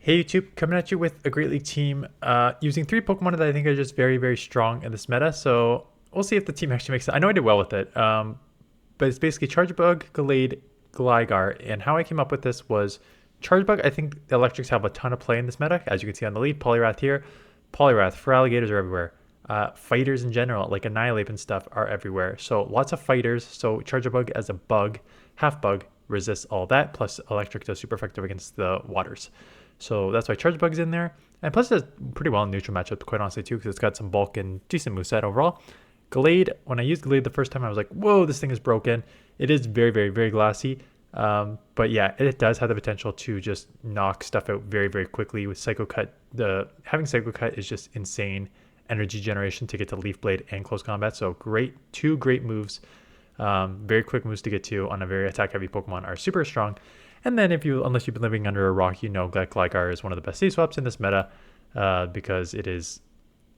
Hey YouTube, coming at you with a Great League team using three Pokemon that I think are just very, very strong in this meta. So we'll see if the team actually makes it. I know I did well with it, but it's basically Chargebug, Gallade, Gligar. And how I came up with this was Chargebug. I think the Electrics have a ton of play in this meta. As you can see on the lead, Poliwrath here. Poliwrath, for alligators are everywhere. Fighters in general, like Annihilape and stuff, are everywhere. So lots of fighters. So Chargebug as a bug, half bug, resists all that. Plus Electric does super effective against the waters. So that's why Chargebug's in there. And plus it's pretty well in neutral matchup, quite honestly, too, because it's got some bulk and decent moveset overall. Gallade, when I used Gallade the first time, I was like, whoa, this thing is broken. It is very, very, very glassy. But yeah, it does have the potential to just knock stuff out very, very quickly with Psycho Cut. Having Psycho Cut is just insane energy generation to get to Leaf Blade and close combat. So two great moves. Very quick moves to get to on a very attack heavy Pokemon are super strong. And then unless you've been living under a rock, you know that Gligar is one of the best save swaps in this meta because it's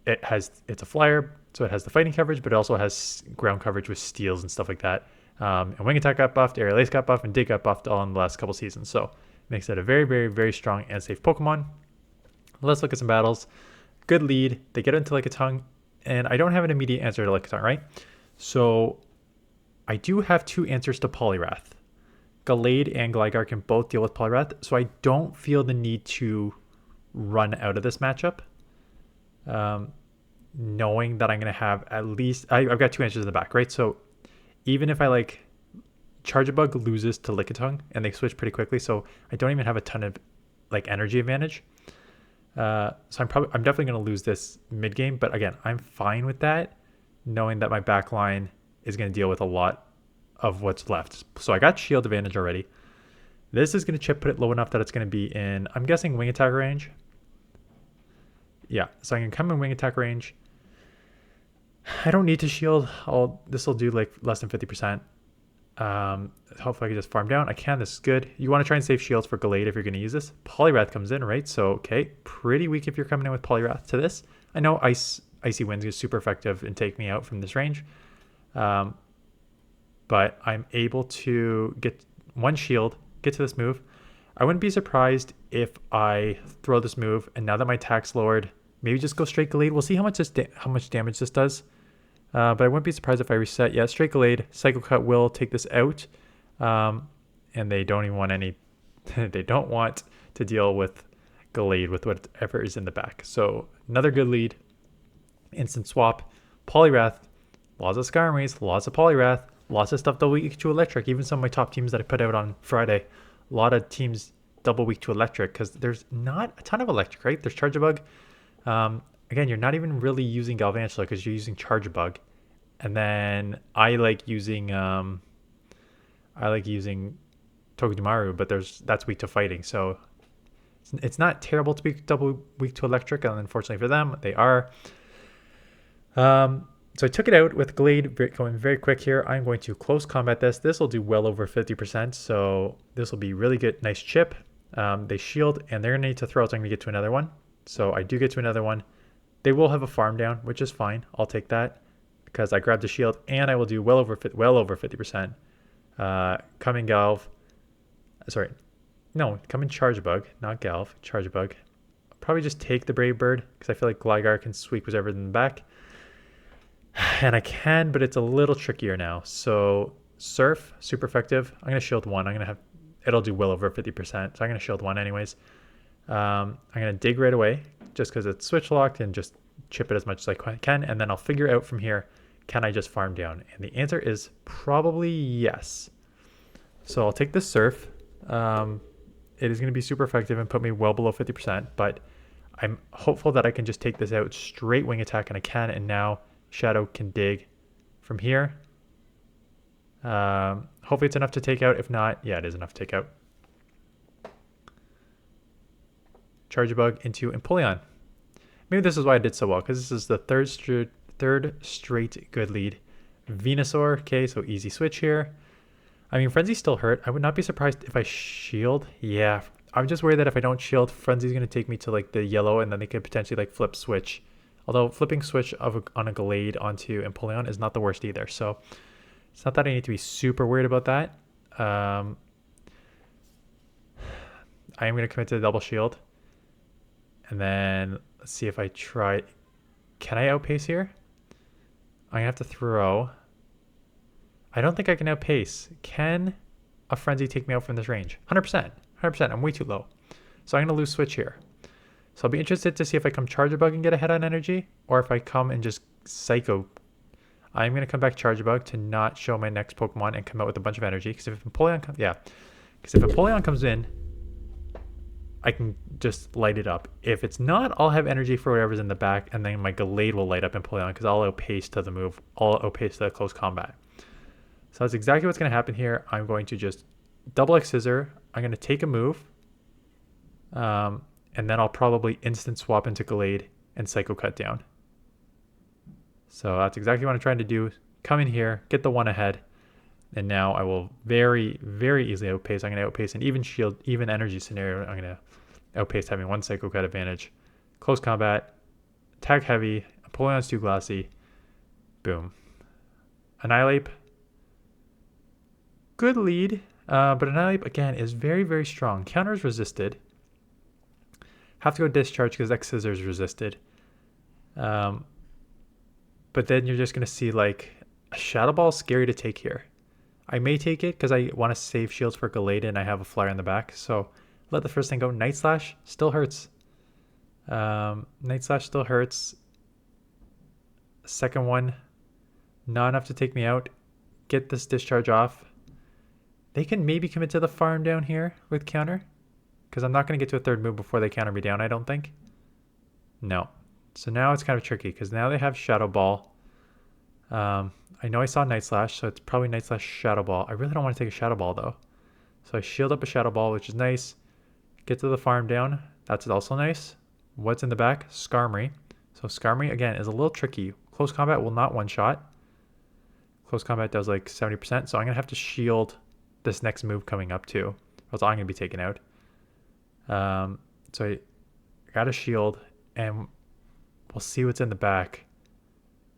a flyer, so it has the fighting coverage, but it also has ground coverage with steals and stuff like that. And Wing Attack got buffed, Aerial Ace got buffed, and Dig got buffed all in the last couple seasons. So it makes it a very, very, very strong and safe Pokemon. Let's look at some battles. Good lead. They get into Lickitung, and I don't have an immediate answer to Lickitung, right? So I do have two answers to Poliwrath. Gallade and Gligar can both deal with Poliwrath, so I don't feel the need to run out of this matchup. Knowing that I'm going to have at least... I've got two answers in the back, right? So even if I Chargebug loses to Lickitung, and they switch pretty quickly, so I don't even have a ton of energy advantage. So I'm definitely going to lose this mid game, but again, I'm fine with that, knowing that my back line is going to deal with a lot of what's left. So I got shield advantage already. This is going to put it low enough that it's going to be in, I'm guessing, wing attack range. Yeah, so I can come in wing attack range. I don't need to shield. This will do less than 50%. Hopefully I can just farm down. I can. This is good. You want to try and save shields for Gallade if you're going to use this. Poliwrath comes in, right? So, okay, pretty weak if you're coming in with Poliwrath to this. I know Icy Winds is super effective and take me out from this range. But I'm able to get one shield, get to this move. I wouldn't be surprised if I throw this move, and now that my attack's lowered, maybe just go straight Gallade. We'll see how much damage this does. But I wouldn't be surprised if I reset. Yeah, straight Gallade. Psycho Cut will take this out. And they don't even want they don't want to deal with Gallade with whatever is in the back. So another good lead. Instant swap. Poliwrath. Lots of Skarmories. Lots of Poliwrath. Lots of stuff double weak to electric. Even some of my top teams that I put out on Friday. A lot of teams double weak to electric because there's not a ton of electric, right? There's Chargebug. Again, you're not even really using Galvantula because you're using Chargebug. And then I like using Togedemaru, but that's weak to fighting. So it's not terrible to be double weak to electric, and unfortunately for them, they are. So I took it out with Gallade going very quick here. I'm going to close combat this. This will do well over 50%, so this will be really good. Nice chip. They shield, and they're going to need to throw, so I'm going to get to another one. So I do get to another one. They will have a farm down, which is fine. I'll take that because I grabbed the shield, and I will do well over 50%. Coming Galv. Sorry. No, coming Chargebug, not Galv. Chargebug. I'll probably just take the Brave Bird because I feel like Gligar can sweep whatever in the back. And I can, but it's a little trickier now. So Surf, super effective. I'm going to shield one. It'll do well over 50%. So I'm going to shield one anyways. I'm going to dig right away just because it's switch locked and just chip it as much as I can. And then I'll figure out from here, can I just farm down? And the answer is probably yes. So I'll take this Surf. It is going to be super effective and put me well below 50%. But I'm hopeful that I can just take this out straight wing attack, and I can. And now Shadow can dig from here. Hopefully it's enough to take out. If not, yeah, it is enough to take out. Chargebug into Empoleon. Maybe this is why I did so well, because this is the third straight good lead. Venusaur, okay, so easy switch here. I mean, Frenzy's still hurt. I would not be surprised if I shield. Yeah, I'm just worried that if I don't shield, Frenzy's going to take me to the yellow, and then they could potentially flip switch. Although flipping switch on a Gallade onto Empoleon is not the worst either. So it's not that I need to be super worried about that. I am going to commit to the double shield. And then let's see if I try. Can I outpace here? I'm gonna have to throw. I don't think I can outpace. Can a frenzy take me out from this range? 100%. 100%. I'm way too low. So I'm gonna lose switch here. So I'll be interested to see if I come Charge Bug and get ahead on energy, or if I come and just Psycho. I'm gonna come back Charge Bug to not show my next Pokemon and come out with a bunch of energy. Because if Empoleon comes in, I can just light it up. If it's not, I'll have energy for whatever's in the back, and then my Gallade will light up Empoleon because I'll outpace to the move. I'll outpace to the close combat. So that's exactly what's going to happen here. I'm going to just double X Scissor. I'm going to take a move. And then I'll probably instant swap into Gallade and Psycho Cut down. So that's exactly what I'm trying to do. Come in here, get the one ahead. And now I will very, very easily outpace. I'm going to outpace an even shield, even energy scenario. I'm going to outpace having one Psycho Cut advantage. Close combat. Attack heavy. Empoleon's too glassy. Boom. Annihilape. Good lead. But Annihilape, again, is very, very strong. Counters resisted. Have to go Discharge because X Scissors resisted. But then you're just going to see like a Shadow Ball is scary to take here. I may take it because I want to save shields for Gallade and I have a flyer in the back. So let the first thing go. Night Slash still hurts. Night Slash still hurts. Second one, not enough to take me out. Get this Discharge off. They can maybe commit to the farm down here with counter. Because I'm not going to get to a third move before they counter me down, I don't think. No. So now it's kind of tricky because now they have Shadow Ball. I know I saw Night Slash, so it's probably Night Slash Shadow Ball. I really don't want to take a Shadow Ball though. So I shield up a Shadow Ball, which is nice. Get to the farm down. That's also nice. What's in the back? Skarmory. So Skarmory, again, is a little tricky. Close combat will not one-shot. Close combat does like 70%. So I'm going to have to shield this next move coming up too. Or else I'm going to be taken out. So I got a shield and we'll see what's in the back.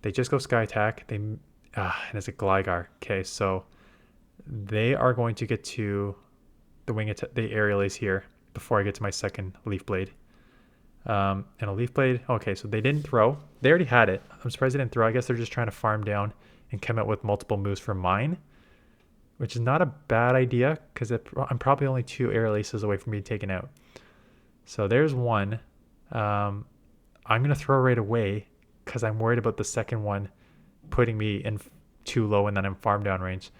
They just go Sky Attack. And it's a Gligar. Okay, so they are going to get to the Aerial Ace here before I get to my second Leaf Blade. And a Leaf Blade. Okay, so they didn't throw. They already had it. I'm surprised they didn't throw. I guess they're just trying to farm down and come out with multiple moves for mine, which is not a bad idea because I'm probably only 2 Aerial Aces away from being taken out. So there's one. I'm going to throw right away because I'm worried about the second one putting me in too low and then I'm farm down range.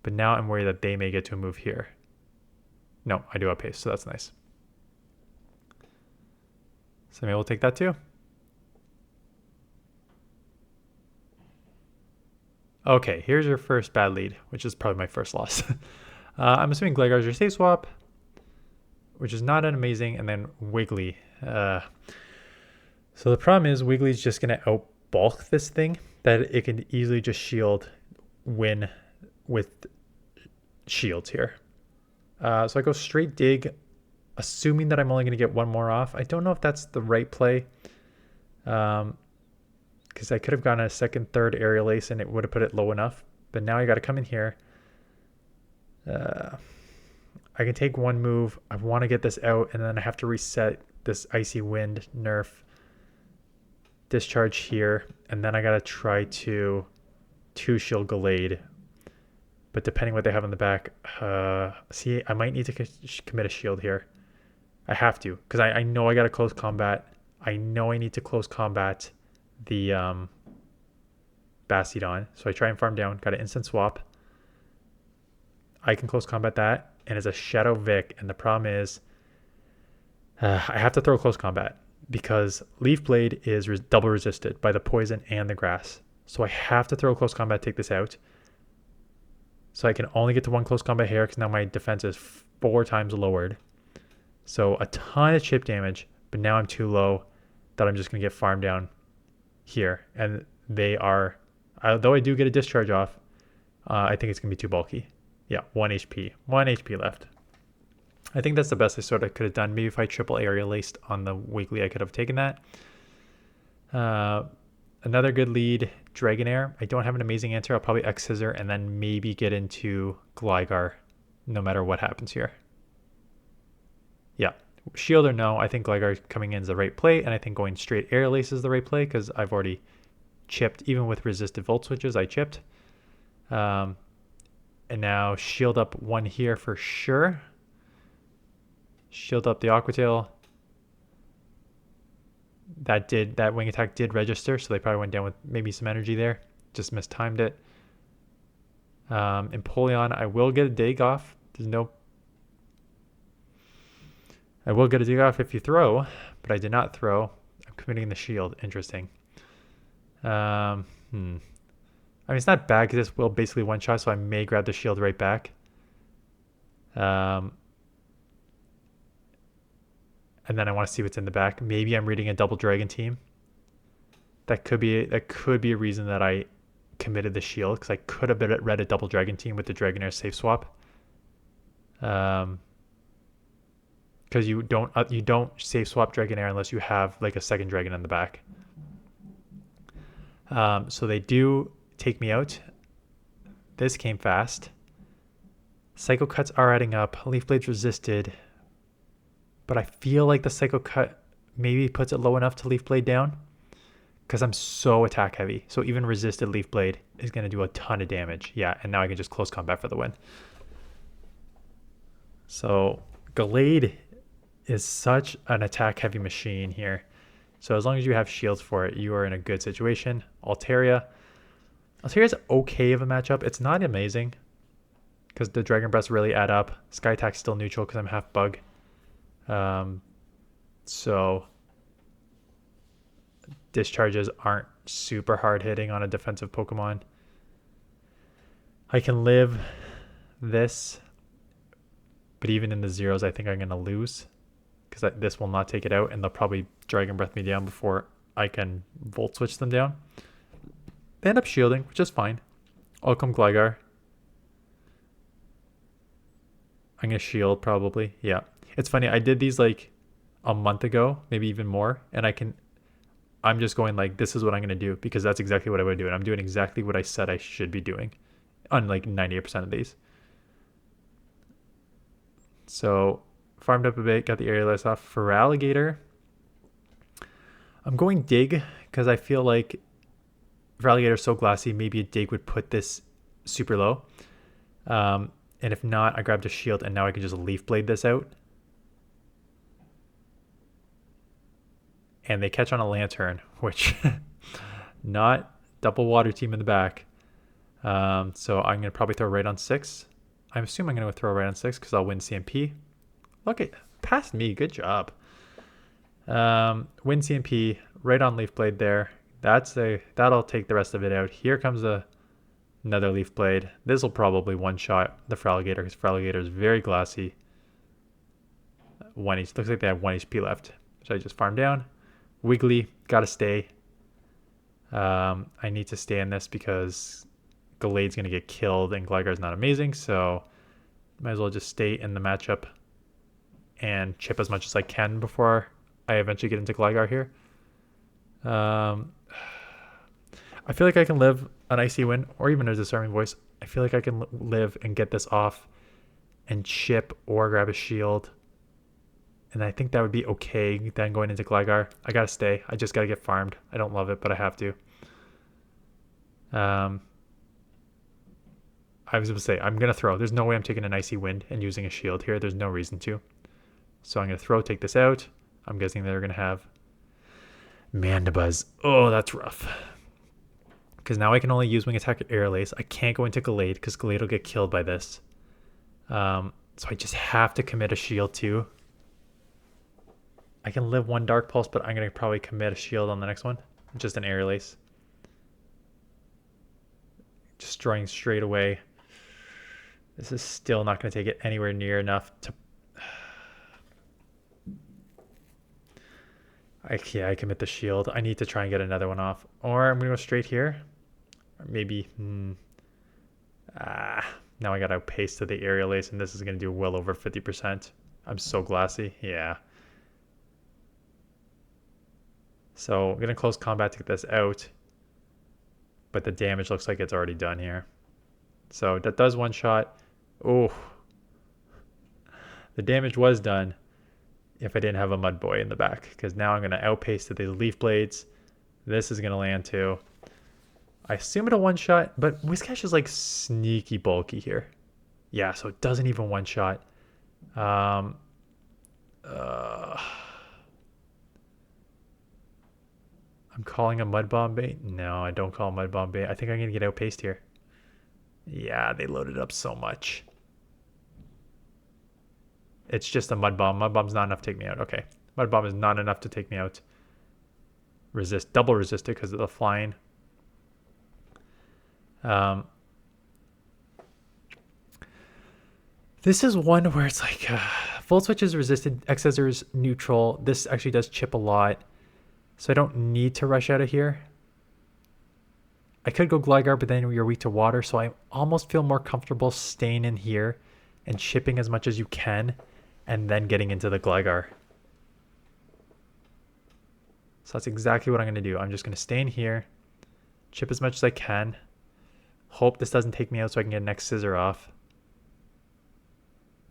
But now I'm worried that they may get to a move here. No, I do outpace, so that's nice. So maybe we'll take that too. Okay, here's your first bad lead, which is probably my first loss. I'm assuming Gligar is your safe swap, which is not an amazing, and then Wiggly. So the problem is Wiggly's just going to outbulk this thing that it can easily just shield win with shields here. So I go straight dig, assuming that I'm only going to get one more off. I don't know if that's the right play. Because I could have gone a second, third Aerial Ace and it would have put it low enough. But now I got to come in here. I can take one move. I want to get this out and then I have to reset this Icy Wind nerf. Discharge here. And then I got to try to 2-shield Gallade. But depending what they have in the back, see, I might need to commit a shield here. I have to, because I know I got to close combat. I know I need to close combat the Bastiodon. So I try and farm down, got an instant swap. I can close combat that, and it's a Shadow Vic, and the problem is I have to throw close combat because Leaf Blade is double resisted by the poison and the grass. So I have to throw close combat, take this out. So I can only get to one close combat here because now my defense is 4 times lowered. So a ton of chip damage, but now I'm too low that I'm just going to get farmed down here. And they are, though I do get a discharge off, I think it's going to be too bulky. Yeah, 1 HP. 1 HP left. I think that's the best I sort of could have done. Maybe if I triple Aerial Laced on the Wiggly, I could have taken that. Another good lead, Dragonair. I don't have an amazing answer. I'll probably X Scissor and then maybe get into Gligar no matter what happens here. Yeah, Shield or no, I think Gligar coming in is the right play, and I think going straight Aerial Ace is the right play because I've already chipped. Even with resisted Volt Switches, I chipped. And now shield up one here for sure. Shield up the Aqua Tail. That wing attack did register, so they probably went down with maybe some energy there. Just mistimed it. Empoleon, I will get a dig off. I will get a dig off if you throw, but I did not throw. I'm committing the shield. Interesting. I mean, it's not bad because this will basically one shot, so I may grab the shield right back. And then I want to see what's in the back. Maybe I'm reading a double dragon team. That could be a reason that I committed the shield, because I could have read a double dragon team with the Dragonair safe swap. Because you don't safe swap Dragonair unless you have like a second dragon in the back. So they do take me out. This came fast. Psycho Cuts are adding up. Leaf Blade's resisted. But I feel like the Psycho Cut maybe puts it low enough to Leaf Blade down. Because I'm so attack heavy. So even resisted Leaf Blade is going to do a ton of damage. Yeah, and now I can just close combat for the win. So Gallade is such an attack heavy machine here. So as long as you have shields for it, you are in a good situation. Altaria is okay of a matchup. It's not amazing because the Dragon Breaths really add up. Sky Attack's still neutral because I'm half bug. So discharges aren't super hard hitting on a defensive Pokemon. I can live this, but even in the zeros, I think I'm going to lose because this will not take it out, and they'll probably Dragon Breath me down before I can Volt Switch them down. They end up shielding, which is fine. I'll come Gligar. I'm going to shield probably. Yeah. It's funny. I did these like a month ago, maybe even more, and I'm just going like, this is what I'm going to do because that's exactly what I would do. And I'm doing exactly what I said I should be doing on like 98% of these. So farmed up a bit, got the aerial off. For Alligator, I'm going dig because I feel like for Alligator so glassy, maybe a dig would put this super low. And if not, I grabbed a shield and now I can just Leaf Blade this out. And they catch on a Lantern, which not double water team in the back. So I'm going to probably throw right on 6. I'm assuming I'm going to throw right on 6 because I'll win CMP. Look at past me. Good job. Win CMP right on Leaf Blade there. That'll take the rest of it out. Here comes another Leaf Blade. This will probably one-shot the Feraligatr because Feraligatr is very glassy. 1 HP. Looks like they have 1 HP left. So I just farm down. Wiggly, gotta stay. I need to stay in this because Gallade's gonna get killed and Gligar's not amazing, so might as well just stay in the matchup and chip as much as I can before I eventually get into Gligar here. I feel like I can live an Icy Wind or even a Disarming Voice. I feel like I can live and get this off and chip or grab a shield. And I think that would be okay then going into Gligar. I gotta stay. I just gotta get farmed. I don't love it, but I have to. I was going to say, I'm going to throw. There's no way I'm taking an Icy Wind and using a shield here. There's no reason to. So I'm going to throw, take this out. I'm guessing they're going to have Mandibuzz. Oh, that's rough. Because now I can only use Wing Attack at Aerial Ace. I can't go into Gallade because Gallade will get killed by this. So I just have to commit a shield too. I can live 1 Dark Pulse, but I'm going to probably commit a shield on the next one. Just an Aerial Ace. Destroying straight away. This is still not going to take it anywhere near enough to... I commit the shield. I need to try and get another one off. Or I'm going to go straight here. Or maybe... now I got to outpace to the Aerial Ace, and this is going to do well over 50%. I'm so glassy. Yeah. So I'm going to close combat to get this out. But the damage looks like it's already done here. So that does one shot. Oh. The damage was done. if I didn't have a Mud Boy in the back, because now I'm going to outpace to these Leaf Blades. This is going to land too. I assume it'll one-shot, but Whiscash is like sneaky bulky here. Yeah, so it doesn't even one-shot. I'm calling a Mud Bomb bait. No, I don't call a Mud Bomb bait. I think I'm going to get outpaced here. Yeah, they loaded up so much. It's just a Mud Bomb. Mud Bomb's not enough to take me out. Okay. Mud Bomb is not enough to take me out. Resist. Double resist it because of the flying. This is one where it's like Volt Switch is resisted. X-Scissor is neutral. This actually does chip a lot. So I don't need to rush out of here. I could go Gligar, but then you're weak to water. So I almost feel more comfortable staying in here and chipping as much as you can and then getting into the Gligar. So that's exactly what I'm going to do. I'm just going to stay in here, chip as much as I can, hope this doesn't take me out so I can get an X-Scissor off.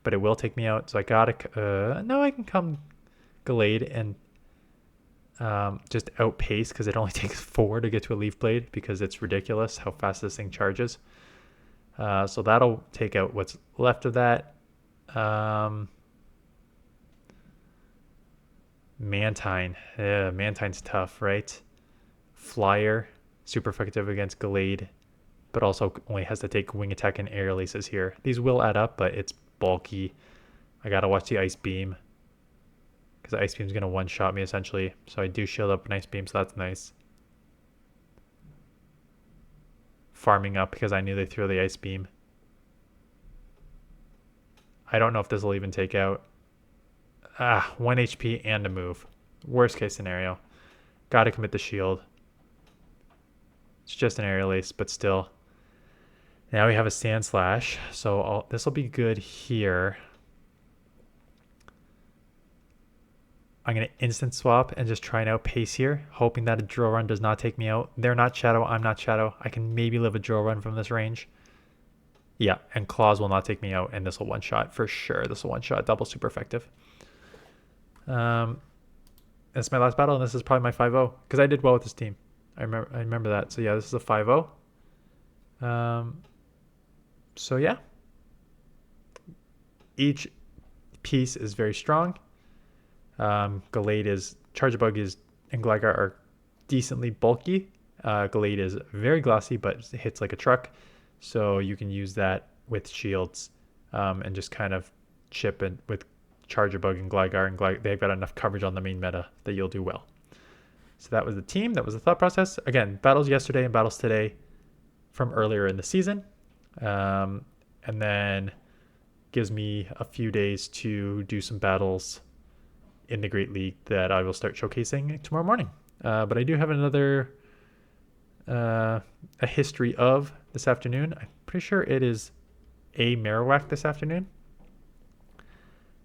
But it will take me out, so I gotta... no, I can come Gallade and just outpace, because it only takes 4 to get to a Leaf Blade, because it's ridiculous how fast this thing charges. So that'll take out what's left of that. Mantine. Yeah, Mantine's tough, right? Flyer, super effective against Gallade, but also only has to take Wing Attack and Air Releases here. These will add up, but it's bulky. I gotta watch the Ice Beam, because the Ice Beam's gonna one-shot me essentially. So I do shield up an Ice Beam, so that's nice. Farming up because I knew they threw the Ice Beam. I don't know if this will even take out. 1 HP and a move. Worst case scenario. Gotta commit the shield. It's just an Air Release, but still. Now we have a Sand Slash, so this will be good here. I'm going to instant swap and just try and outpace here, hoping that a Drill Run does not take me out. They're not Shadow, I'm not Shadow. I can maybe live a Drill Run from this range. Yeah, and Claws will not take me out, and this will one-shot for sure. This will one-shot, double super effective. That's my last battle, and this is probably my 5-0, because I did well with this team. I remember that. So yeah, this is a 5-0. So yeah, each piece is very strong. Gallade is, Charjabug is, and Gligar are decently bulky. Gallade is very glossy, but hits like a truck. So you can use that with shields and just kind of chip it with Charjabug and Gligar. And they've got enough coverage on the main meta that you'll do well. So that was the team. That was the thought process. Again, battles yesterday and battles today from earlier in the season. And then gives me a few days to do some battles in the Great League that I will start showcasing tomorrow morning. But I do have another a history of this afternoon. I'm pretty sure it is a Marowak this afternoon.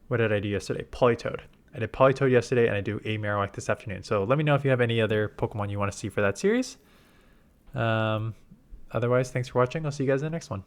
What did I do yesterday? Politoed. I did Politoed yesterday, and I do a Marowak this afternoon. So let me know if you have any other Pokemon you want to see for that series. Otherwise, thanks for watching. I'll see you guys in the next one.